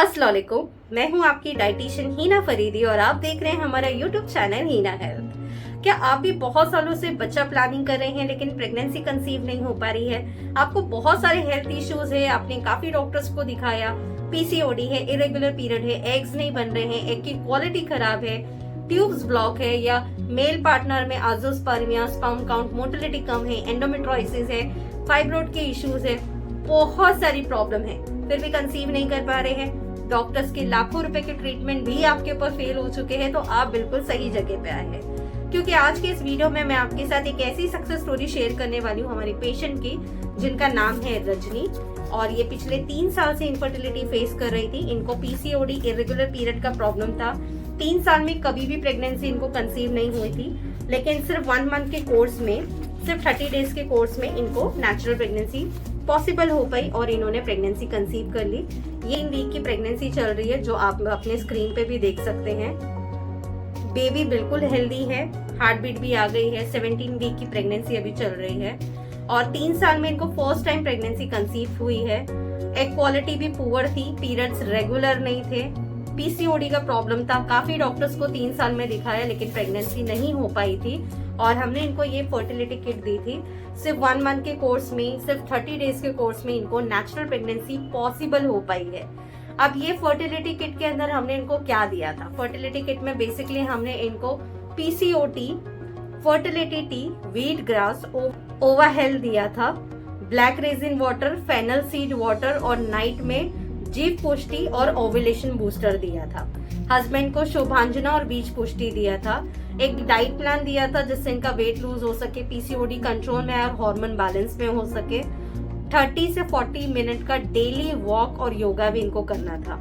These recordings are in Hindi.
अस्सलाम वालेकुम, मैं हूं आपकी डाइटिशियन हीना फरीदी और आप देख रहे हैं हमारा यूट्यूब चैनल हीना हेल्थ। क्या आप भी बहुत सालों से बच्चा प्लानिंग कर रहे हैं लेकिन प्रेगनेंसी कंसीव नहीं हो पा रही है? आपको बहुत सारे हेल्थ इश्यूज है, आपने काफी डॉक्टर्स को दिखाया, पीसीओडी है, इरेगुलर पीरियड है, एग्स नहीं बन रहे हैं, एग की क्वालिटी खराब है, ट्यूब्स ब्लॉक है, या मेल पार्टनर में आजोस्पर्मिया, स्पर्म काउंट, मोटिलिटी कम है, एंडोमेट्रोसिस है, फाइब्रोइड के इश्यूज है, बहुत सारी प्रॉब्लम है, फिर भी कंसीव नहीं कर पा रहे हैं। डॉक्टर्स के लाखों रुपए के ट्रीटमेंट भी आपके ऊपर फेल हो चुके हैं, तो आप बिल्कुल सही जगह पे आए हैं, क्योंकि आज के इस वीडियो में मैं आपके साथ एक ऐसी सक्सेस स्टोरी शेयर करने वाली हूँ हमारी पेशेंट की, जिनका नाम है रजनी, और ये पिछले 3 साल से इनफर्टिलिटी फेस कर रही थी। इनको पीसीओडी, इरेगुलर पीरियड का प्रॉब्लम था। 3 साल में कभी भी प्रेगनेंसी इनको कंसीव नहीं हुई थी, लेकिन सिर्फ 1 मंथ के कोर्स में, सिर्फ 30 डेज के कोर्स में इनको नेचुरल प्रेगनेंसी पॉसिबल हो पाई और इन्होंने प्रेगनेंसी कंसीव कर ली। ये 3 वीक की प्रेगनेंसी चल रही है, जो आप अपने स्क्रीन पे भी देख सकते हैं। बेबी बिल्कुल हेल्दी है, हार्ट बीट भी आ गई है, 17 वीक की प्रेगनेंसी अभी चल रही है और 3 साल में इनको फर्स्ट टाइम प्रेगनेंसी कंसीव हुई है। एग क्वालिटी भी पुअर थी, पीरियड्स रेगुलर नहीं थे, पीसीओडी का प्रॉब्लम था। काफी डॉक्टर्स को 3 साल में दिखाया लेकिन प्रेगनेंसी नहीं हो पाई थी और हमने इनको ये फर्टिलिटी किट दी थी। सिर्फ 1 मंथ के कोर्स में, सिर्फ 30 डेज के कोर्स में इनको नेचुरल प्रेगनेंसी पॉसिबल हो पाई है। अब ये फर्टिलिटी किट के अंदर हमने इनको क्या दिया था? फर्टिलिटी किट में बेसिकली हमने इनको PCOT, fertility tea, wheat grass, ova health दिया था, black raisin water, fennel seed water और नाइट में जीव पुष्टि और ओव्यूलेशन बूस्टर दिया था। हस्बैंड को शोभांजना और बीज पुष्टि दिया था। एक डाइट प्लान दिया था जिससे इनका वेट लूज हो सके, पीसीओडी कंट्रोल में और हार्मोन बैलेंस में हो सके। 30 से 40 मिनट का डेली वॉक और योगा भी इनको करना था।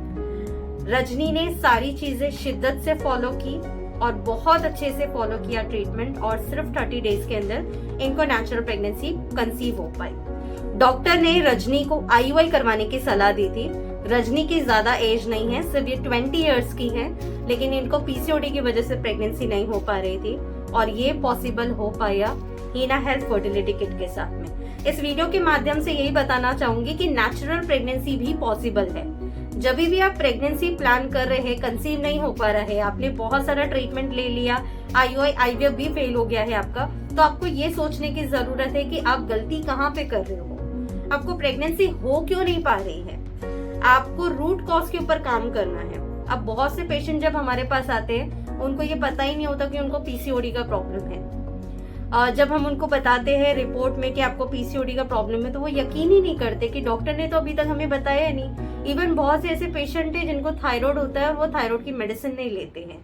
रजनी ने सारी चीजें शिद्दत से फॉलो की और बहुत अच्छे से फॉलो किया ट्रीटमेंट, और सिर्फ 30 डेज के अंदर इनको नेचुरल प्रेगनेंसी कंसीव हो पाई। डॉक्टर ने रजनी को आईयूआई करवाने की सलाह दी थी। रजनी की ज्यादा एज नहीं है, सिर्फ ये 20 इयर्स की है, लेकिन इनको पीसीओडी की वजह से प्रेगनेंसी नहीं हो पा रही थी और ये पॉसिबल हो पाया हीना हेल्थ फर्टिलिटी किट के साथ में। इस वीडियो के माध्यम से यही बताना चाहूंगी कि नेचुरल प्रेगनेंसी भी पॉसिबल है। जब भी आप प्रेगनेंसी प्लान कर रहे हैं, कंसीव नहीं हो पा रहा है, आपने बहुत सारा ट्रीटमेंट ले लिया, आईयूआई आईवीएफ भी फेल हो गया है आपका, तो आपको ये सोचने की जरूरत है कि आप गलती कहाँ पे कर रहे हो, आपको प्रेगनेंसी हो क्यों नहीं पा रही है। आपको रूट कॉज के ऊपर काम करना है। अब बहुत से पेशेंट जब हमारे पास आते हैं, उनको ये पता ही नहीं होता कि उनको पीसीओडी का प्रॉब्लम है। जब हम उनको बताते हैं रिपोर्ट में कि आपको पीसीओडी का प्रॉब्लम है, तो वो यकीन ही नहीं करते कि डॉक्टर ने तो अभी तक हमें बताया नहीं। इवन बहुत से ऐसे पेशेंट हैं जिनको थायराइड होता है, वो थायराइड की मेडिसिन नहीं लेते हैं,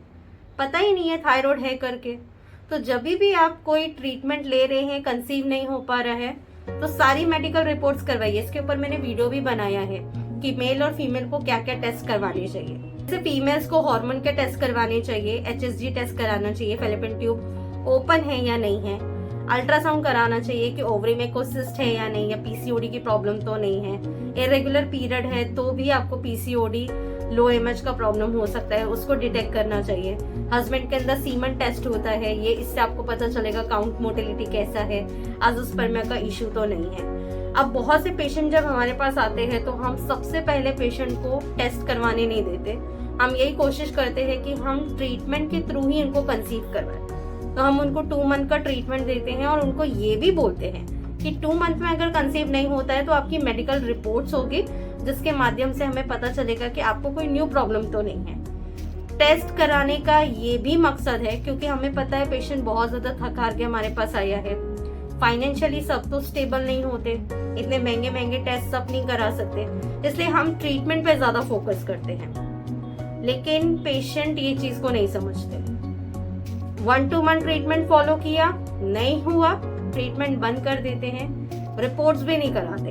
पता ही नहीं है थायराइड है करके। तो जब भी आप कोई ट्रीटमेंट ले रहे हैं, कंसीव नहीं हो पा रहा है, तो सारी मेडिकल रिपोर्ट्स करवाइए। इसके ऊपर मैंने वीडियो भी बनाया है कि मेल और फीमेल को क्या क्या टेस्ट करवाने चाहिए। जैसे फीमेल्स को हार्मोन के टेस्ट करवाने चाहिए, एचएसजी टेस्ट कराना चाहिए, फैलोपियन ट्यूब ओपन है या नहीं है, अल्ट्रासाउंड कराना चाहिए कि ओवरी में कोई सिस्ट है या नहीं, या पीसीओडी की प्रॉब्लम तो नहीं है। इरेगुलर पीरियड है तो भी आपको पीसीओडी, लो एमएच का प्रॉब्लम हो सकता है, उसको डिटेक्ट करना चाहिए। हस्बैंड के अंदर सीमन टेस्ट होता है, ये इससे आपको पता चलेगा काउंट, मोटिलिटी कैसा है, आजोस्पर्मिया का इश्यू तो नहीं है। अब बहुत से पेशेंट जब हमारे पास आते हैं तो हम सबसे पहले पेशेंट को टेस्ट करवाने नहीं देते। हम यही कोशिश करते हैं कि हम ट्रीटमेंट के थ्रू ही इनको कंसीव करवाएं। तो हम उनको 2 मंथ का ट्रीटमेंट देते हैं और उनको ये भी बोलते हैं कि 2 मंथ में अगर कंसीव नहीं होता है तो आपकी मेडिकल रिपोर्ट्स होगी, जिसके माध्यम से हमें पता चलेगा कि आपको कोई न्यू प्रॉब्लम तो नहीं है। टेस्ट कराने का ये भी मकसद है क्योंकि हमें पता है पेशेंट बहुत ज्यादा थक हार के हमारे पास आया है, फाइनेंशियली सब तो स्टेबल नहीं होते, इतने महंगे महंगे टेस्ट सब नहीं करा सकते, इसलिए हम ट्रीटमेंट पे ज्यादा फोकस करते हैं। लेकिन पेशेंट ये चीज को नहीं समझते। 1-2 मंथ ट्रीटमेंट फॉलो किया, नहीं हुआ, ट्रीटमेंट बंद कर देते हैं, रिपोर्ट्स भी नहीं कराते।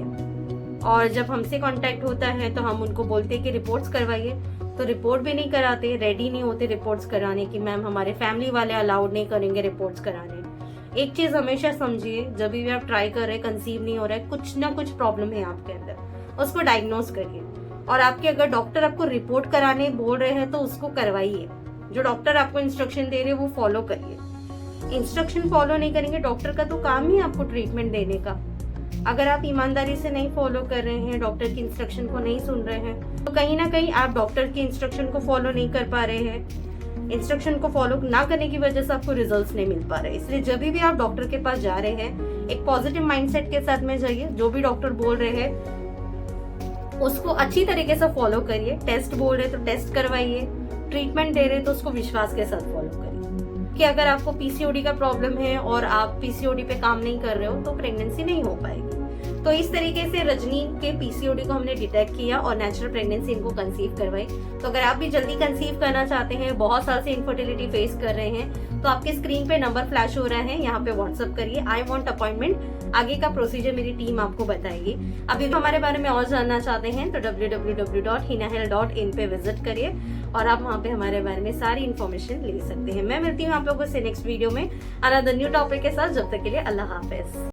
और जब हमसे कांटेक्ट होता है तो हम उनको बोलते हैं कि रिपोर्ट्स करवाइए, तो रिपोर्ट भी नहीं कराते, रेडी नहीं होते रिपोर्ट्स कराने की। मैम हमारे फैमिली वाले अलाउड नहीं करेंगे रिपोर्ट्स कराने। एक चीज हमेशा समझिए, जब भी आप ट्राई कर रहे हैं, कंसीव नहीं हो रहा है, कुछ ना कुछ प्रॉब्लम है आपके अंदर, उसको डायग्नोज करिए। और आपके अगर डॉक्टर आपको रिपोर्ट कराने बोल रहे हैं तो उसको करवाइए। जो डॉक्टर आपको इंस्ट्रक्शन दे रहे हैं वो फॉलो करिए। इंस्ट्रक्शन फॉलो नहीं करेंगे, डॉक्टर का तो काम ही आपको ट्रीटमेंट देने का, अगर आप ईमानदारी से नहीं फॉलो कर रहे हैं, डॉक्टर की इंस्ट्रक्शन को नहीं सुन रहे हैं, तो कहीं ना कहीं आप डॉक्टर की इंस्ट्रक्शन को फॉलो नहीं कर पा रहे हैं। इंस्ट्रक्शन को फॉलो ना करने की वजह से आपको रिजल्ट्स नहीं मिल पा रहे। इसलिए जब भी आप डॉक्टर के पास जा रहे हैं, एक पॉजिटिव माइंडसेट के साथ में जाइए। जो भी डॉक्टर बोल रहे हैं उसको अच्छी तरीके से फॉलो करिए। टेस्ट बोल रहे तो टेस्ट करवाइए, ट्रीटमेंट दे रहे तो उसको विश्वास के साथ फॉलो करिए। कि अगर आपको पीसीओडी का प्रॉब्लम है और आप पीसीओडी पे काम नहीं कर रहे हो तो प्रेगनेंसी नहीं हो पाएगी। तो इस तरीके से रजनी के पीसीओडी को हमने डिटेक्ट किया और नेचुरल प्रेगनेंसी इनको कंसीव करवाई। तो अगर आप भी जल्दी कंसीव करना चाहते हैं, बहुत साल से इनफर्टिलिटी फेस कर रहे हैं, तो आपके स्क्रीन पे नंबर फ्लैश हो रहा है, यहाँ पे व्हाट्सअप करिए, आई वांट अपॉइंटमेंट। आगे का प्रोसीजर मेरी टीम आपको बताएगी। अभी हमारे बारे में और जानना चाहते हैं तो www.hinahealth.in पे विजिट करिए और आप वहाँ पे हमारे बारे में सारी इन्फॉर्मेशन ले सकते हैं। मैं मिलती हूँ आप लोगों से नेक्स्ट वीडियो में अनदर न्यू टॉपिक के साथ। जब तक के लिए अल्लाह हाफिज।